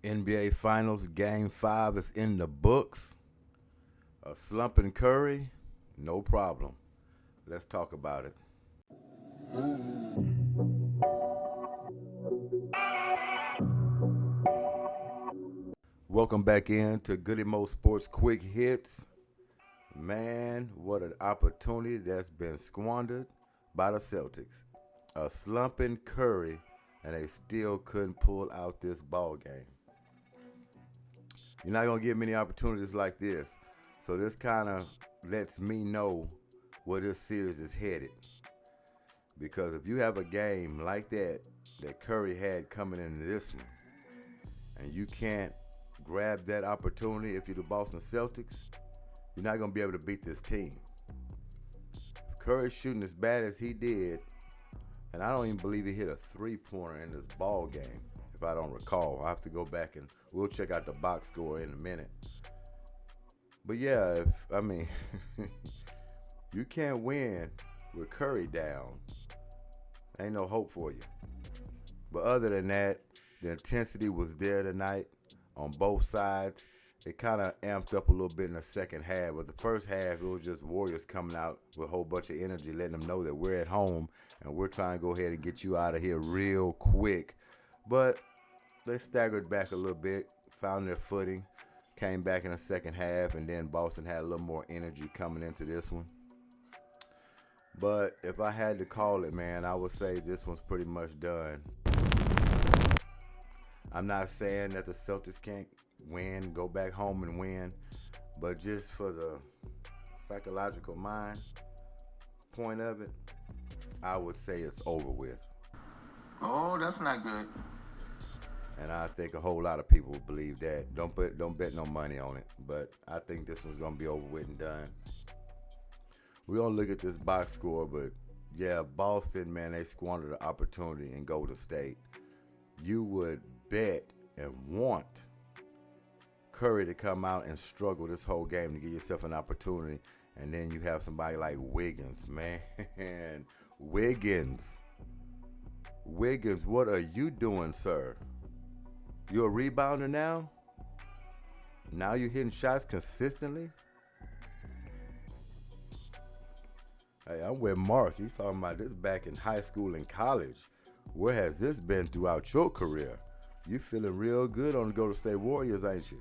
NBA Finals Game 5 is in the books. A slumping Curry? No problem. Let's talk about it. Welcome back in to Goodymo Sports Quick Hits. Man, what an opportunity that's been squandered by the Celtics. A slumping Curry, and they still couldn't pull out this ball game. You're not going to get many opportunities like this. So this kind of lets me know where this series is headed. Because if you have a game like that Curry had coming into this one, and you can't grab that opportunity if you're the Boston Celtics, you're not going to be able to beat this team. If Curry's shooting as bad as he did, and I don't even believe he hit a three-pointer in this ball game, if I don't recall. I have to go back and we'll check out the box score in a minute. But yeah, you can't win with Curry down. Ain't no hope for you. But other than that, the intensity was there tonight on both sides. It kind of amped up a little bit in the second half. But the first half, it was just Warriors coming out with a whole bunch of energy, letting them know that we're at home and we're trying to go ahead and get you out of here real quick. But they staggered back a little bit, found their footing, came back in the second half, and then Boston had a little more energy coming into this one. But if I had to call it, man, I would say this one's pretty much done. I'm not saying that the Celtics can't win, go back home and win, but just for the psychological mind point of it, I would say it's over with. Oh, that's not good. And I think a whole lot of people believe that. Don't bet no money on it, but I think this one's gonna be over with and done. We're gonna look at this box score, but yeah, Boston, man, they squandered the opportunity in Golden State. You would bet and want Curry to come out and struggle this whole game to give yourself an opportunity, and then you have somebody like Wiggins, man. Wiggins, what are you doing, sir? You a rebounder now? Now you're hitting shots consistently? Hey, I'm with Mark. He's talking about this back in high school and college. Where has this been throughout your career? You feeling real good on the Golden State Warriors, ain't you?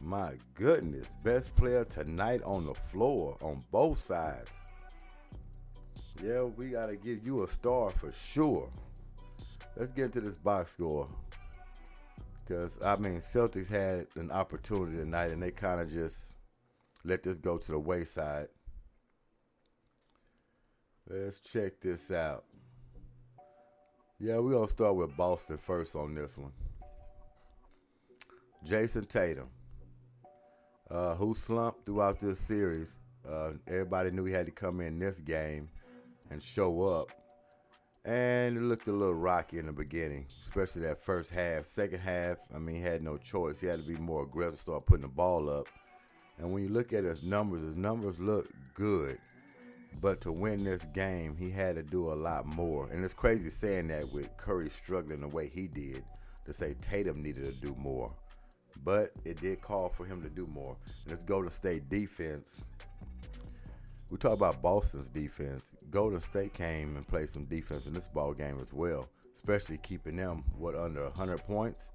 My goodness, best player tonight on the floor on both sides. Yeah, we got to give you a star for sure. Let's get into this box score. Because, Celtics had an opportunity tonight, and they kind of just let this go to the wayside. Let's check this out. Yeah, we're going to start with Boston first on this one. Jason Tatum, who slumped throughout this series. Everybody knew he had to come in this game and show up. And it looked a little rocky in the beginning, especially that first half. Second half, he had no choice. He had to be more aggressive, start putting the ball up. And when you look at his numbers look good. But to win this game, he had to do a lot more. And it's crazy saying that with Curry struggling the way he did, to say Tatum needed to do more. But it did call for him to do more. Let's go to State defense. We talk about Boston's defense. Golden State came and played some defense in this ball game as well, especially keeping them, under 100 points.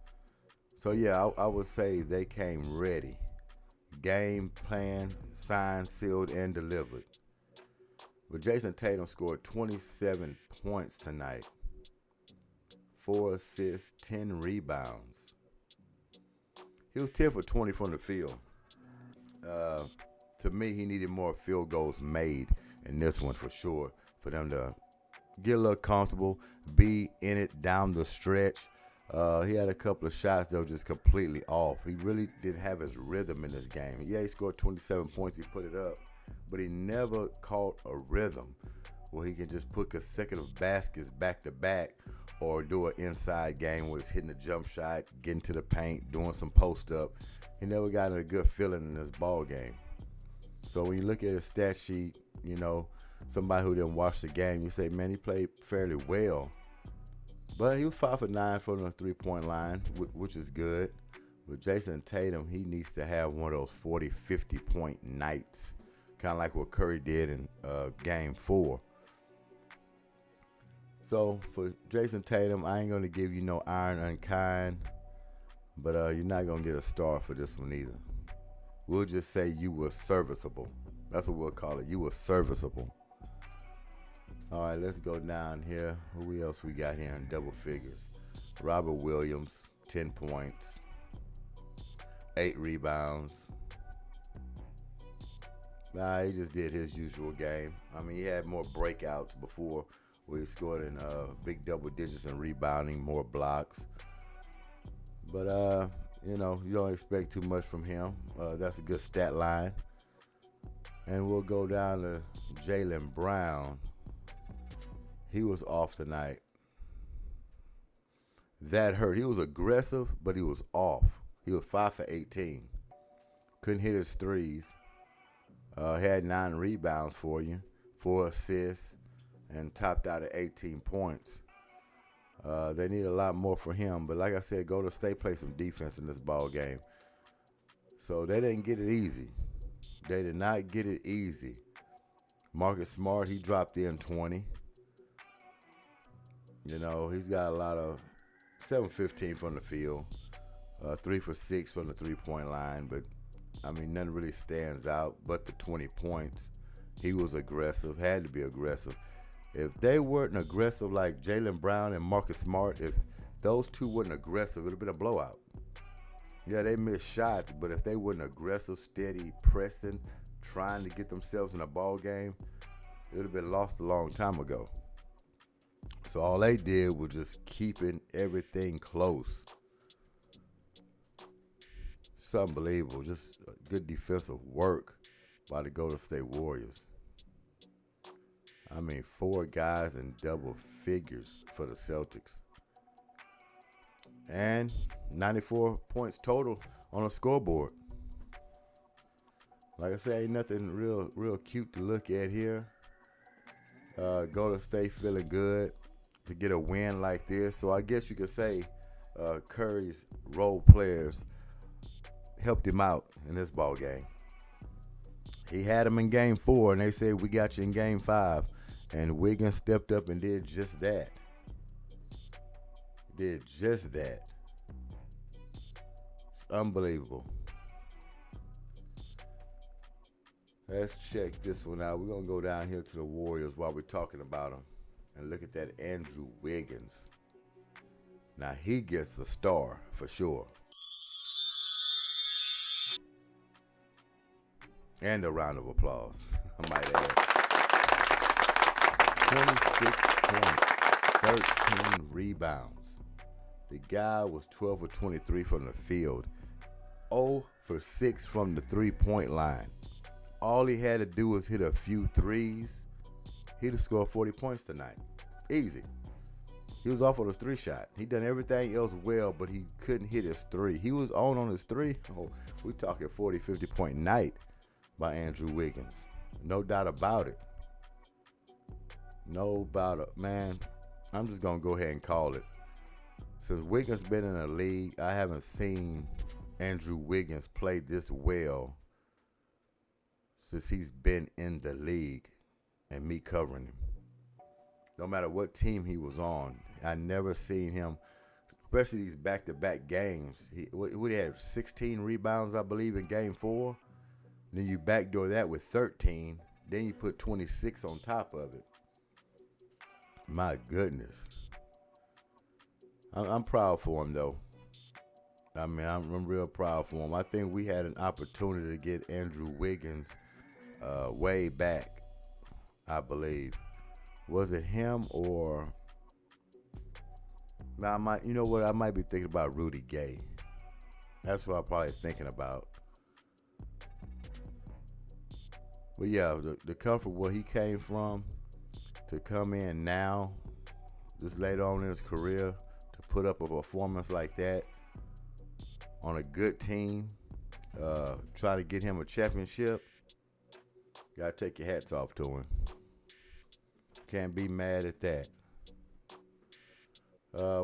So, yeah, I would say they came ready. Game plan, signed, sealed, and delivered. But Jason Tatum scored 27 points tonight, 4 assists, 10 rebounds. He was 10 for 20 from the field. To me, he needed more field goals made in this one for sure, for them to get a little comfortable, be in it down the stretch. He had a couple of shots that were just completely off. He really didn't have his rhythm in this game. Yeah, he scored 27 points. He put it up. But he never caught a rhythm where he can just put consecutive baskets back to back or do an inside game where he's hitting a jump shot, getting to the paint, doing some post up. He never got a good feeling in this ball game. So when you look at his stat sheet, somebody who didn't watch the game, you say, man, he played fairly well. But he was 5 for 9 from the 3-point line, which is good. With Jason Tatum, he needs to have one of those 40, 50-point nights, kind of like what Curry did in Game 4. So for Jason Tatum, I ain't going to give you no iron unkind, but you're not going to get a star for this one either. We'll just say you were serviceable. That's what we'll call it. You were serviceable. All right, let's go down here. Who else we got here in double figures? Robert Williams, 10 points, 8 rebounds. Nah, he just did his usual game. I mean, he had more breakouts before where he scored in big double digits in rebounding, more blocks. But, you don't expect too much from him. That's a good stat line. And we'll go down to Jaylen Brown. He was off tonight. That hurt. He was aggressive, but he was off. He was 5 for 18. Couldn't hit his threes. Had 9 rebounds for you, 4 assists, and topped out at 18 points. They need a lot more for him. But like I said, Golden State played some defense in this ball game. So they didn't get it easy. They did not get it easy. Marcus Smart, he dropped in 20. He's got a lot of 7-15 from the field, 3 for 6 from the 3-point line. But, nothing really stands out but the 20 points. He was aggressive, had to be aggressive. If they weren't aggressive like Jaylen Brown and Marcus Smart, if those two weren't aggressive, it would have been a blowout. Yeah, they missed shots, but if they weren't aggressive, steady, pressing, trying to get themselves in a ball game, it would have been lost a long time ago. So all they did was just keeping everything close. It's unbelievable. Just good defensive work by the Golden State Warriors. 4 guys in double figures for the Celtics. And 94 points total on the scoreboard. Like I said, ain't nothing real cute to look at here. Golden State feeling good to get a win like this. So I guess you could say Curry's role players helped him out in this ball game. He had him in Game 4, and they said, we got you in Game 5. And Wiggins stepped up and did just that. It's unbelievable. Let's check this one out. We're going to go down here to the Warriors while we're talking about them and look at that Andrew Wiggins. Now, he gets a star for sure. And a round of applause, I might add. 26 points, 13 rebounds. The guy was 12 for 23 from the field, 0 for 6 from the 3-point line. All he had to do was hit a few threes. He'd have scored 40 points tonight. Easy. He was off on his 3-shot. He done everything else well, but he couldn't hit his 3. He was on his 3. Oh, we talking 40, 50-point night by Andrew Wiggins. No doubt about it. No doubt it. Man, I'm just going to go ahead and call it. Since Wiggins been in the league, I haven't seen Andrew Wiggins play this well since he's been in the league and me covering him. No matter what team he was on, I never seen him, especially these back-to-back games. He had 16 rebounds, I believe, in Game 4. Then you backdoor that with 13. Then you put 26 on top of it. My goodness. I'm proud for him, though. I'm real proud for him. I think we had an opportunity to get Andrew Wiggins way back, I believe. Was it him or... Now, I might be thinking about Rudy Gay. That's what I'm probably thinking about. But yeah, the comfort where he came from to come in now, just later on in his career, to put up a performance like that on a good team, try to get him a championship, gotta take your hats off to him. Can't be mad at that.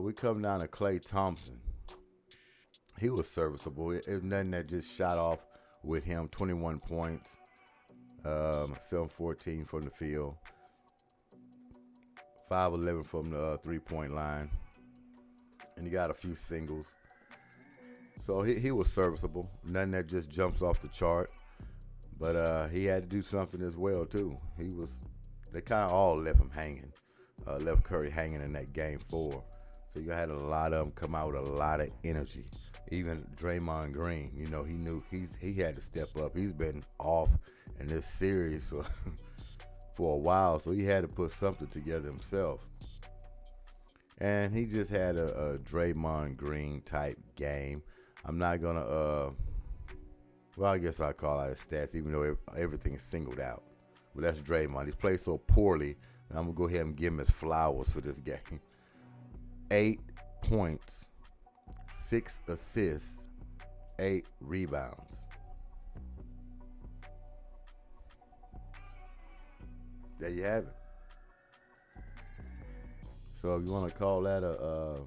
We come down to Klay Thompson. He was serviceable. It's nothing that just shot off with him. 21 points, 7-14 from the field, 5-11 from the 3-point line, and he got a few singles. So he was serviceable. Nothing that just jumps off the chart. But he had to do something as well, too. They kind of all left him hanging. Left Curry hanging in that game 4. So you had a lot of them come out with a lot of energy. Even Draymond Green, he knew he had to step up. He's been off in this series for a while, so he had to put something together himself. And he just had a Draymond Green type game. I'm not going to, I guess I'll call out his stats, even though everything is singled out. But that's Draymond. He's played so poorly, and I'm going to go ahead and give him his flowers for this game. 8 points, 6 assists, 8 rebounds. There you have it. So if you want to call that a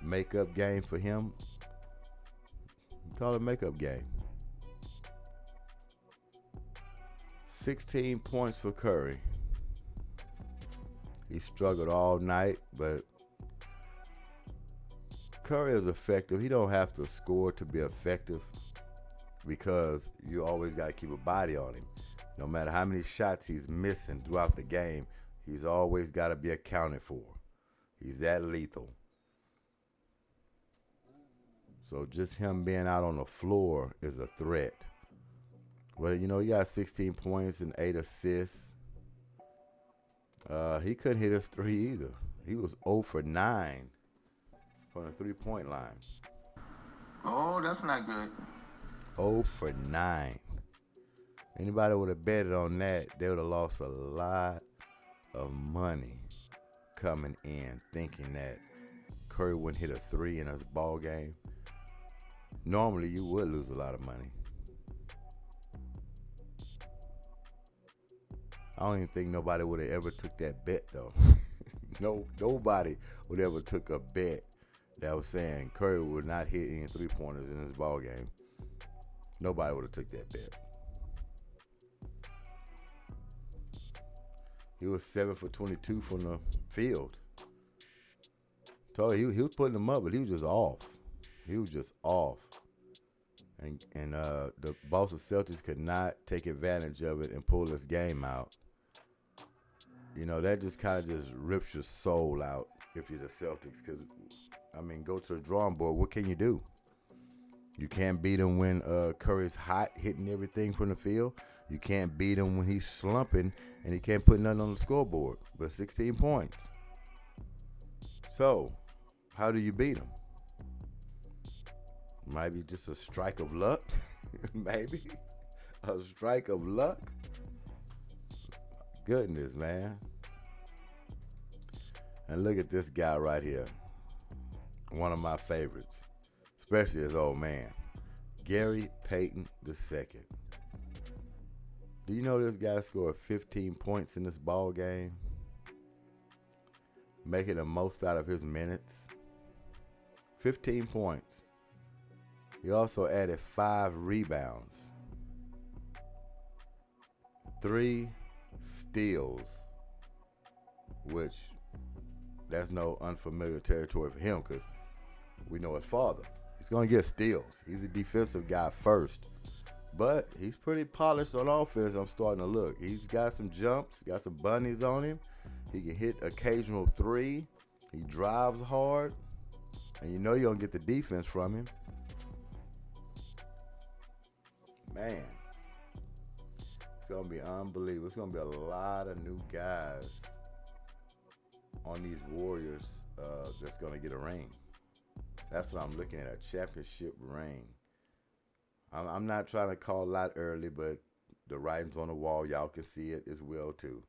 makeup game for him, call it a makeup game. 16 points for Curry. He struggled all night, but Curry is effective. He don't have to score to be effective because you always got to keep a body on him. No matter how many shots he's missing throughout the game, he's always got to be accounted for. He's that lethal. So just him being out on the floor is a threat. Well, he got 16 points and 8 assists. He couldn't hit his 3 either. He was 0 for 9 from the 3-point line. Oh, that's not good. 0 for 9. Anybody would have betted on that, they would have lost a lot of money coming in thinking that Curry wouldn't hit a 3 in his ball game. Normally, you would lose a lot of money. I don't even think nobody would have ever took that bet, though. Nobody would ever took a bet that was saying Curry would not hit any 3-pointers in his ball game. Nobody would have took that bet. He was 7 for 22 from the field. Told you, he was putting them up, but he was just off. And the Boston Celtics could not take advantage of it and pull this game out. That just kind of just rips your soul out if you're the Celtics. Because, go to the drawing board. What can you do? You can't beat him when Curry's hot, hitting everything from the field. You can't beat him when he's slumping and he can't put nothing on the scoreboard. But 16 points. So, how do you beat him? Maybe just a strike of luck. Maybe a strike of luck. Goodness, man. And look at this guy right here. One of my favorites, especially his old man, Gary Payton II. Do you know this guy scored 15 points in this ball game? Making the most out of his minutes. 15 points. He also added 5 rebounds, 3 steals, which that's no unfamiliar territory for him because we know his father. He's going to get steals. He's a defensive guy first, but he's pretty polished on offense. I'm starting to look. He's got some jumps, got some bunnies on him. He can hit occasional 3. He drives hard, and you're going to get the defense from him. Man, it's going to be unbelievable. It's going to be a lot of new guys on these Warriors that's going to get a ring. That's what I'm looking at, a championship ring. I'm not trying to call a lot early, but the writing's on the wall. Y'all can see it as well, too.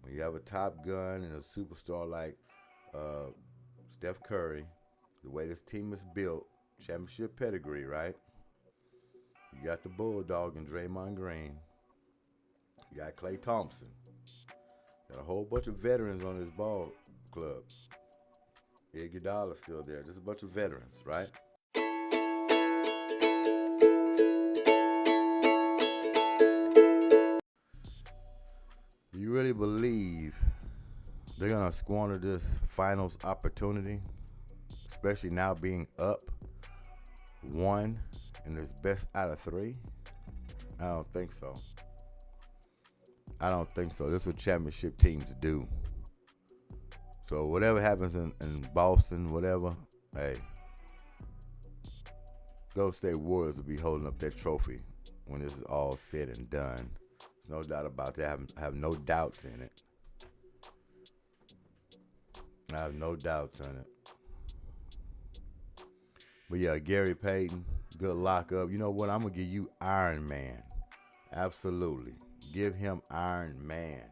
When you have a top gun and a superstar like Steph Curry, the way this team is built, championship pedigree, right? You got the Bulldog and Draymond Green. You got Klay Thompson. Got a whole bunch of veterans on this ball club. Iguodala's still there. Just a bunch of veterans, right? Do you really believe they're going to squander this finals opportunity, especially now being up 1 in this best out of 3? I don't think so. I don't think so. This is what championship teams do. So whatever happens in Boston, whatever, hey, Golden State Warriors will be holding up that trophy when this is all said and done. There's no doubt about that. I have no doubts in it. I have no doubts in it. But yeah, Gary Payton, good lockup. You know what? I'm going to give you Iron Man. Absolutely. Give him Iron Man.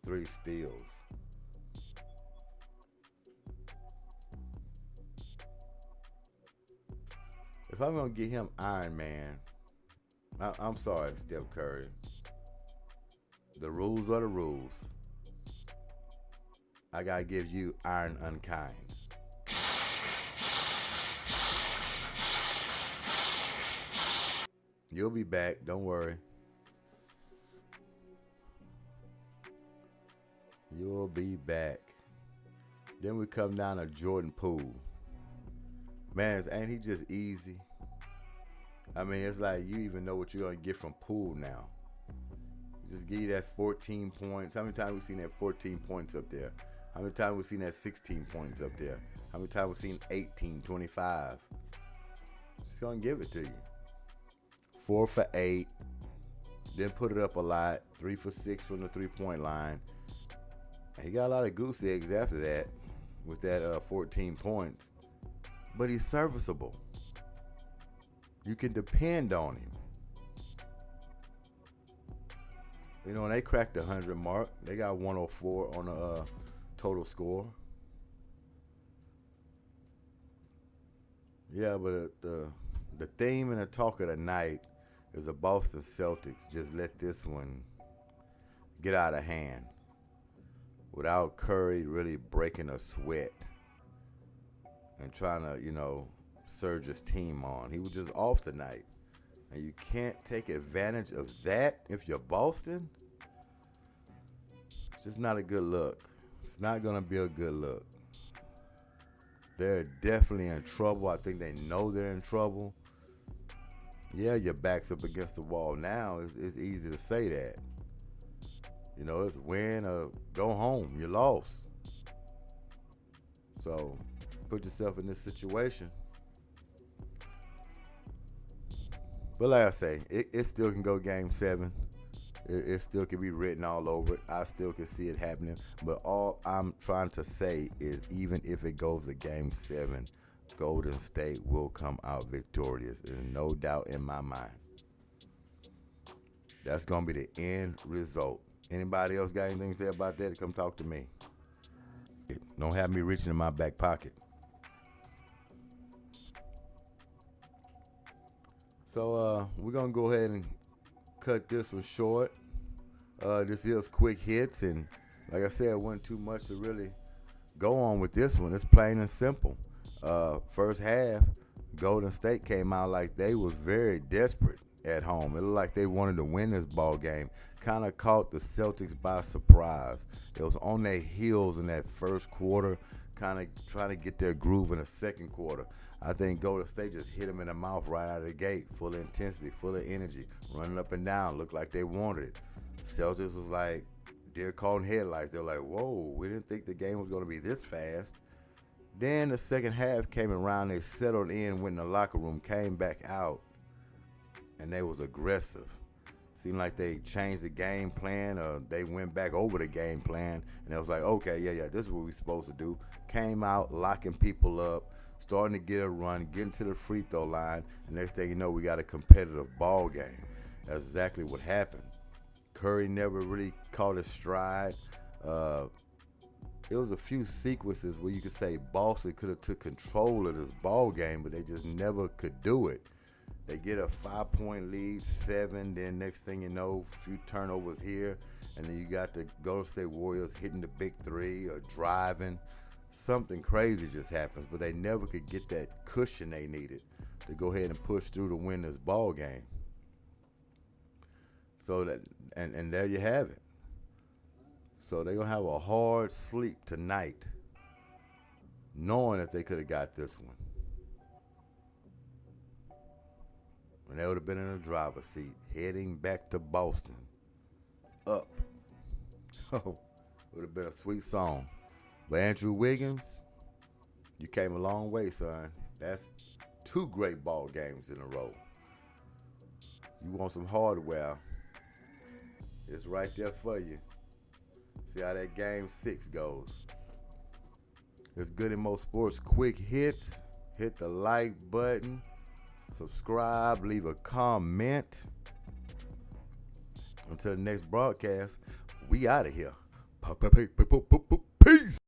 Three steals. If I'm going to give him Iron Man, I'm sorry, Stephencurry. The rules are the rules. I got to give you Iron Unkind. You'll be back. Don't worry. You'll be back. Then we come down to Jordan Poole. Man, ain't he just easy? I mean, it's like you even know what you're going to get from Poole now. Just give you that 14 points. How many times we seen that 14 points up there? How many times we seen that 16 points up there? How many times we seen 18, 25? Just going to give it to you. 4 for 8. Then put it up a lot. 3 for 6 from the 3-point line. He got a lot of goose eggs after that with that 14 points. But he's serviceable. You can depend on him. You know, when they cracked the 100 mark, they got 104 on the total score. Yeah, but the theme and the talk of the night is the Boston Celtics just let this one get out of hand without Curry really breaking a sweat and trying to, surge his team on. He was just off tonight. And you can't take advantage of that if you're Boston. It's just not a good look. It's not going to be a good look. They're definitely in trouble. I think they know they're in trouble. Yeah, your back's up against the wall now. It's easy to say that. It's win or go home. You lost. So put yourself in this situation. But like I say, it still can go game 7. It still can be written all over it. I still can see it happening. But all I'm trying to say is even if it goes to game 7, Golden State will come out victorious. There's no doubt in my mind. That's going to be the end result. Anybody else got anything to say about that? Come talk to me. Don't have me reaching in my back pocket. So we're going to go ahead and cut this one short. This is quick hits. And like I said, it wasn't too much to really go on with this one. It's plain and simple. First half, Golden State came out like they was very desperate at home. It looked like they wanted to win this ball game. Kind of caught the Celtics by surprise. It was on their heels in that first quarter, kind of trying to get their groove in the second quarter. I think Golden State just hit them in the mouth right out of the gate, full of intensity, full of energy, running up and down, looked like they wanted it. Celtics was like deer caught in headlights. They were like, whoa, we didn't think the game was going to be this fast. Then the second half came around, they settled in, went in the locker room, came back out, and they was aggressive. Seemed like they changed the game plan, or they went back over the game plan, and it was like, okay, yeah, this is what we're supposed to do. Came out, locking people up, starting to get a run, getting to the free throw line, and next thing you know, we got a competitive ball game. That's exactly what happened. Curry never really caught his stride. It was a few sequences where you could say Boston could have took control of this ball game, but they just never could do it. They get a 5-point lead, 7. Then next thing you know, a few turnovers here, and then you got the Golden State Warriors hitting the big three or driving. Something crazy just happens, but they never could get that cushion they needed to go ahead and push through to win this ball game. So that and there you have it. So they're gonna have a hard sleep tonight, knowing that they could have got this one. And they would have been in the driver's seat, heading back to Boston. Up. Oh, would have been a sweet song. But Andrew Wiggins, you came a long way, son. That's 2 great ball games in a row. You want some hardware, it's right there for you. See how that game 6 goes. It's Goodymo Sports Quick Hits. Hit the like button. Subscribe. Leave a comment. Until the next broadcast, we out of here. Peace.